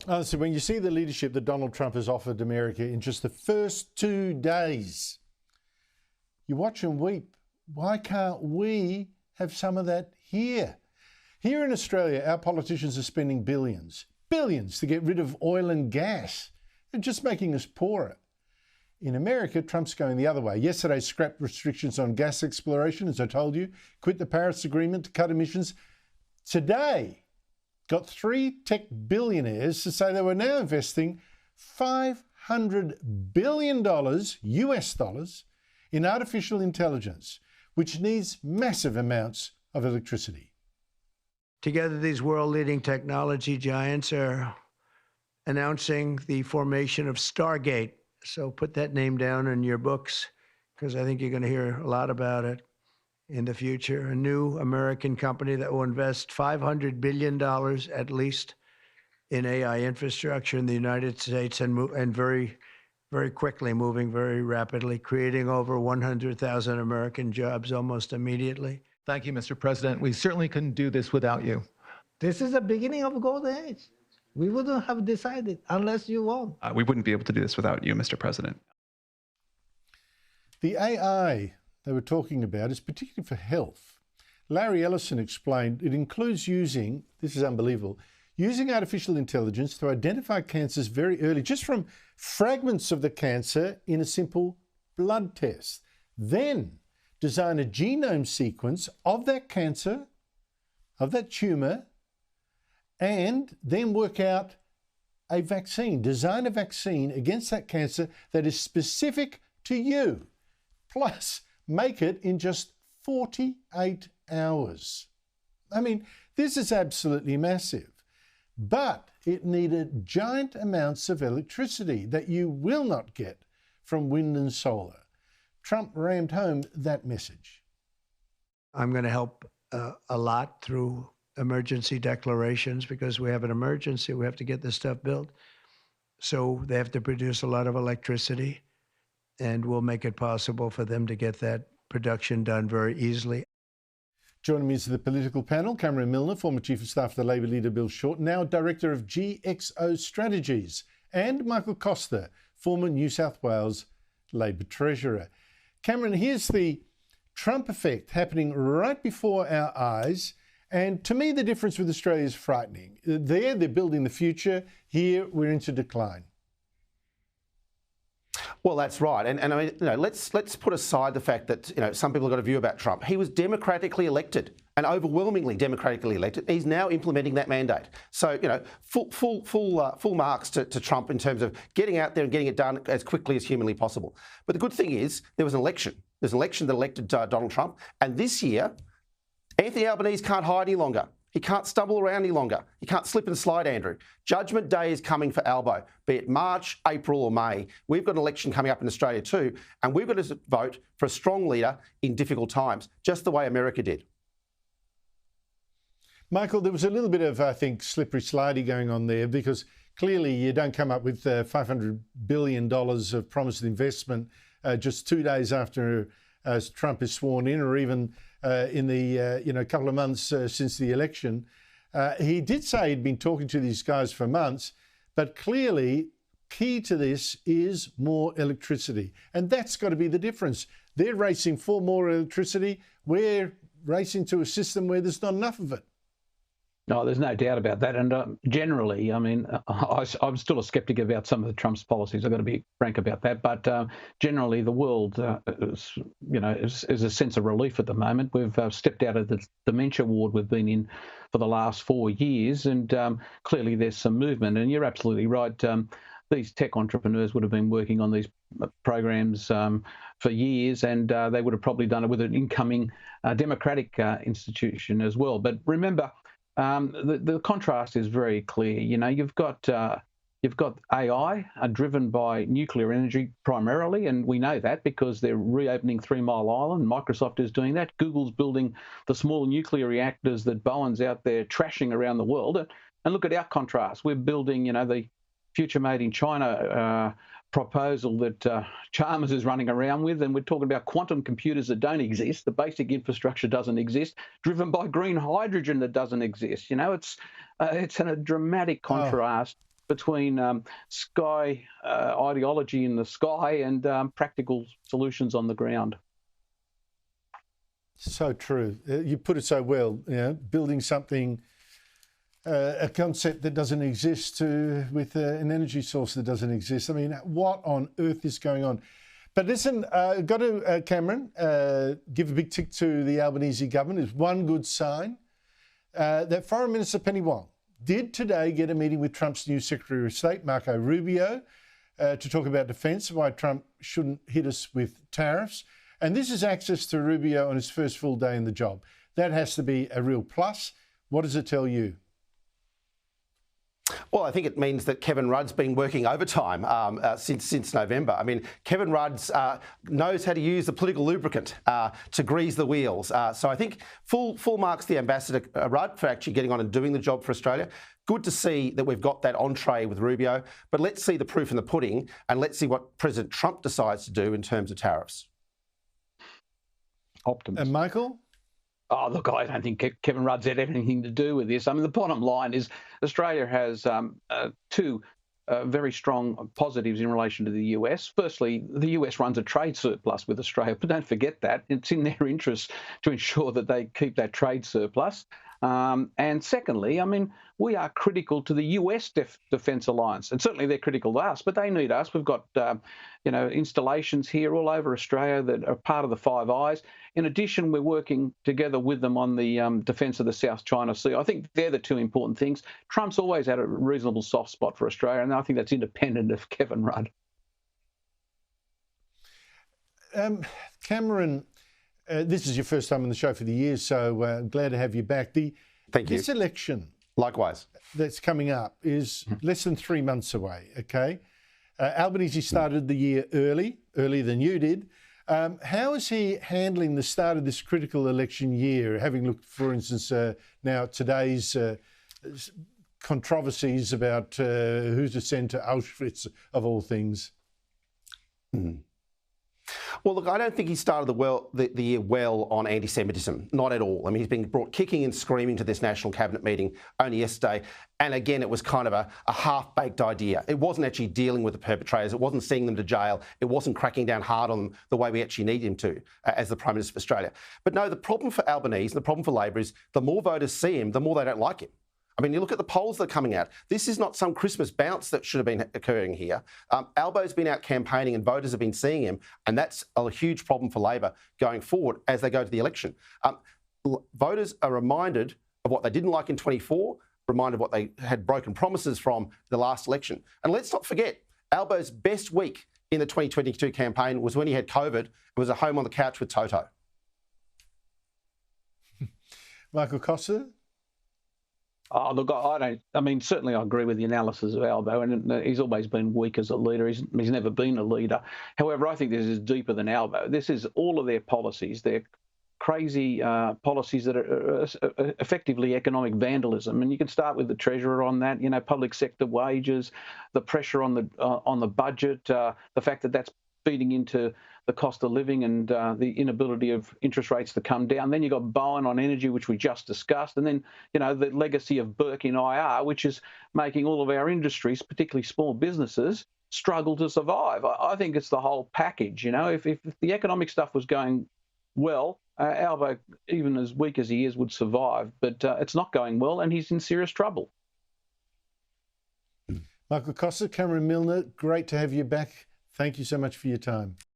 So when you see the leadership that Donald Trump has offered America in just the first 2 days, you watch and weep. Why can't we have some of that here? Here in Australia, our politicians are spending billions to get rid of oil and gas. They're just making us poorer. In America, Trump's going the other way. Yesterday, scrapped restrictions on gas exploration, as I told you, quit the Paris Agreement to cut emissions. Today, got 3 tech billionaires to say they were now investing $500 billion US dollars in artificial intelligence, which needs massive amounts of electricity. Together, these world-leading technology giants are announcing the formation of Stargate. So put that name down in your books, because I think you're going to hear a lot about it in the future. A new American company that will invest $500 billion at least in AI infrastructure in the United States, and very, very quickly, moving very rapidly, creating over 100,000 American jobs almost immediately. Thank you, Mr. President. We certainly couldn't do this without you. This is the beginning of a golden age. We wouldn't have decided unless you won. We wouldn't be able to do this without you, Mr. President. The AI they were talking about is particularly for health. Larry Ellison explained it includes using, this is unbelievable, using artificial intelligence to identify cancers very early, just from fragments of the cancer in a simple blood test. Then design a genome sequence of that cancer, of that tumour, and then work out a vaccine, design a vaccine against that cancer that is specific to you, plus make it in just 48 hours. I mean, this is absolutely massive, but it needed giant amounts of electricity that you will not get from wind and solar. Trump rammed home that message. I'm going to help a lot through emergency declarations, because we have an emergency. We have to get this stuff built. So they have to produce a lot of electricity, and we'll make it possible for them to get that production done very easily. Joining me is the political panel, Cameron Milner, former Chief of Staff of the Labor leader Bill Shorten, now Director of GXO Strategies, and Michael Costa, former New South Wales Labor Treasurer. Cameron, here's the Trump effect happening right before our eyes. And to me, the difference with Australia is frightening. There, they're building the future. Here, we're into decline. Well, that's right. And I mean, let's put aside the fact that, some people have got a view about Trump. He was democratically elected, and overwhelmingly democratically elected. He's now implementing that mandate. So, full marks to Trump in terms of getting out there and getting it done as quickly as humanly possible. But the good thing is there was an election. There's an election that elected Donald Trump. And this year, Anthony Albanese can't hide any longer. He can't stumble around any longer. He can't slip and slide, Andrew. Judgment Day is coming for Albo, be it March, April or May. We've got an election coming up in Australia too, and we've got to vote for a strong leader in difficult times, just the way America did. Michael, there was a little bit of, I think, slippery slidey going on there, because clearly you don't come up with $500 billion of promised investment just 2 days after Trump is sworn in, or even in the couple of months since the election. He did say he'd been talking to these guys for months, but clearly key to this is more electricity. And that's got to be the difference. They're racing for more electricity. We're racing to a system where there's not enough of it. No, there's no doubt about that. And generally, I mean, I'm still a skeptic about some of Trump's policies. I've got to be frank about that. But generally, the world is a sense of relief at the moment. We've stepped out of the dementia ward we've been in for the last 4 years, and clearly there's some movement. And you're absolutely right. These tech entrepreneurs would have been working on these programs for years, and they would have probably done it with an incoming democratic institution as well. But remember, the contrast is very clear. You've got AI driven by nuclear energy primarily, and we know that because they're reopening 3 Mile Island. Microsoft is doing that. Google's building the small nuclear reactors that Bowen's out there trashing around the world. And look at our contrast. We're building, the future made in China proposal that Chalmers is running around with, and we're talking about quantum computers that don't exist. The basic infrastructure doesn't exist, driven by green hydrogen that doesn't exist. It's a dramatic contrast. between sky ideology in the sky and practical solutions on the ground. So true. You put it so well. You know, building something, a concept that doesn't exist with an energy source that doesn't exist. I mean, what on earth is going on? But listen, got to, Cameron, give a big tick to the Albanese government. It's one good sign that Foreign Minister Penny Wong did today get a meeting with Trump's new Secretary of State, Marco Rubio, to talk about defence, why Trump shouldn't hit us with tariffs. And this is access to Rubio on his first full day in the job. That has to be a real plus. What does it tell you? Well, I think it means that Kevin Rudd's been working overtime since November. I mean, Kevin Rudd knows how to use the political lubricant to grease the wheels. So I think full marks to the Ambassador Rudd for actually getting on and doing the job for Australia. Good to see that we've got that entree with Rubio, but let's see the proof in the pudding and let's see what President Trump decides to do in terms of tariffs. Optimism. And Michael? Oh, look, I don't think Kevin Rudd's had anything to do with this. I mean, the bottom line is Australia has two very strong positives in relation to the US. Firstly, the US runs a trade surplus with Australia, but don't forget that. It's in their interest to ensure that they keep that trade surplus. And secondly, I mean, we are critical to the US Defence Alliance, and certainly they're critical to us, but they need us. We've got, installations here all over Australia that are part of the Five Eyes. In addition, we're working together with them on the defence of the South China Sea. I think they're the two important things. Trump's always had a reasonable soft spot for Australia, and I think that's independent of Kevin Rudd. Cameron, this is your first time on the show for the year, so I'm glad to have you back. Thank you. This election, likewise, that's coming up is less than 3 months away, okay? Albanese started the year earlier than you did. How is he handling the start of this critical election year, having looked, for instance, now at today's controversies about who's to send to Auschwitz, of all things? Well, look, I don't think he started the year well on anti-Semitism, not at all. I mean, he's been brought kicking and screaming to this National Cabinet meeting only yesterday. And again, it was kind of a half-baked idea. It wasn't actually dealing with the perpetrators. It wasn't sending them to jail. It wasn't cracking down hard on them the way we actually need him to as the Prime Minister of Australia. But no, the problem for Albanese and the problem for Labor is the more voters see him, the more they don't like him. I mean, you look at the polls that are coming out. This is not some Christmas bounce that should have been occurring here. Albo's been out campaigning and voters have been seeing him, and that's a huge problem for Labor going forward as they go to the election. Voters are reminded of what they didn't like in 24, reminded of what they had broken promises from the last election. And let's not forget, Albo's best week in the 2022 campaign was when he had COVID and was at home on the couch with Toto. Michael Costa? Oh, look, certainly I agree with the analysis of Albo, and he's always been weak as a leader. He's never been a leader. However, I think this is deeper than Albo. This is all of their policies. They're crazy policies that are effectively economic vandalism. And you can start with the Treasurer on that, public sector wages, the pressure on the budget, the fact that that's feeding into the cost of living and the inability of interest rates to come down. Then you've got Bowen on energy, which we just discussed. And then, the legacy of Burke in IR, which is making all of our industries, particularly small businesses, struggle to survive. I think it's the whole package. If the economic stuff was going well, Albo, even as weak as he is, would survive. But it's not going well, and he's in serious trouble. Michael Costa, Cameron Milner, great to have you back. Thank you so much for your time.